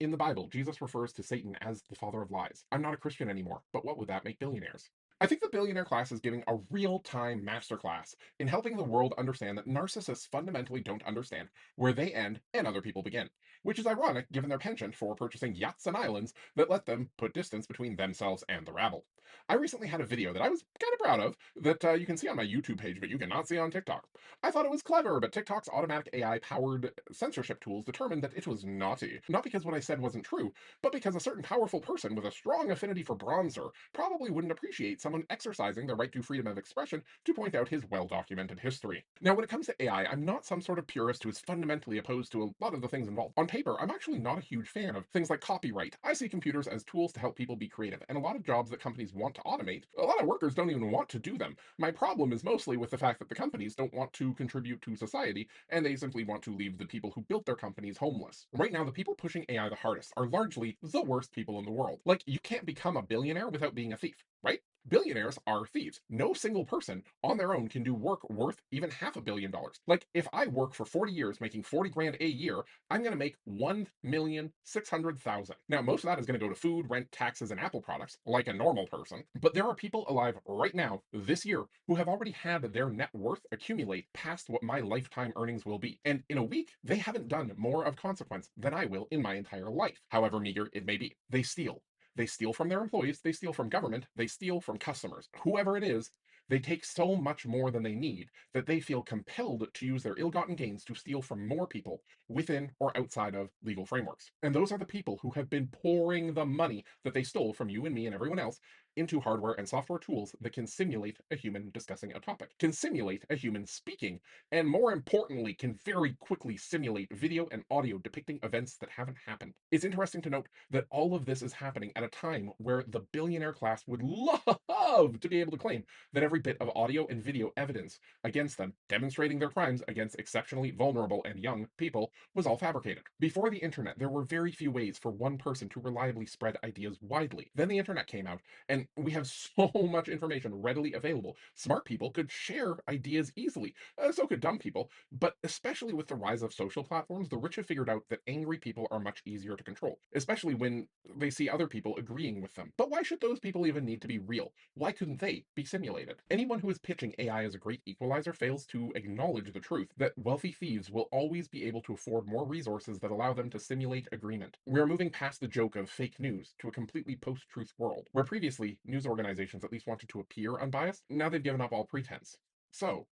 In the Bible, Jesus refers to Satan as the father of lies. I'm not a Christian anymore, but what would that make billionaires? I think the billionaire class is giving a real time masterclass in helping the world understand that narcissists fundamentally don't understand where they end and other people begin, which is ironic given their penchant for purchasing yachts and islands that let them put distance between themselves and the rabble. I recently had a video that I was kind of proud of that you can see on my YouTube page, but you cannot see on TikTok. I thought it was clever, but TikTok's automatic AI powered censorship tools determined that it was naughty. Not because what I said wasn't true, but because a certain powerful person with a strong affinity for bronzer probably wouldn't appreciate someone exercising their right to freedom of expression to point out his well documented history. Now, when it comes to AI, I'm not some sort of purist who is fundamentally opposed to a lot of the things involved. On paper, I'm actually not a huge fan of things like copyright. I see computers as tools to help people be creative, and a lot of jobs that companies want to automate, a lot of workers don't even want to do them. My problem is mostly with the fact that the companies don't want to contribute to society, and they simply want to leave the people who built their companies homeless. Right now, the people pushing AI the hardest are largely the worst people in the world. Like, you can't become a billionaire without being a thief, right? Billionaires are thieves. No single person on their own can do work worth even $500 million. Like, if I work for 40 years making 40 grand a year, I'm going to make 1,600,000. Now, most of that is going to go to food, rent, taxes, and Apple products, like a normal person. But there are people alive right now, this year, who have already had their net worth accumulate past what my lifetime earnings will be. And in a week, they haven't done more of consequence than I will in my entire life, however meager it may be. They steal. They steal from their employees, they steal from government, they steal from customers. Whoever it is, they take so much more than they need that they feel compelled to use their ill gotten gains to steal from more people within or outside of legal frameworks. And those are the people who have been pouring the money that they stole from you and me and everyone else into hardware and software tools that can simulate a human discussing a topic, can simulate a human speaking, and more importantly, can very quickly simulate video and audio depicting events that haven't happened. It's interesting to note that all of this is happening at a time where the billionaire class would love to be able to claim that every bit of audio and video evidence against them, demonstrating their crimes against exceptionally vulnerable and young people, was all fabricated. Before the internet, there were very few ways for one person to reliably spread ideas widely. Then the internet came out, and we have so much information readily available. Smart people could share ideas easily, so could dumb people. But especially with the rise of social platforms, the rich have figured out that angry people are much easier to control, especially when they see other people agreeing with them. But why should those people even need to be real? Why couldn't they be simulated? Anyone who is pitching AI as a great equalizer fails to acknowledge the truth that wealthy thieves will always be able to afford more resources that allow them to simulate agreement. We are moving past the joke of fake news to a completely post truth world, where previously news organizations at least wanted to appear unbiased. Now they've given up all pretense. So,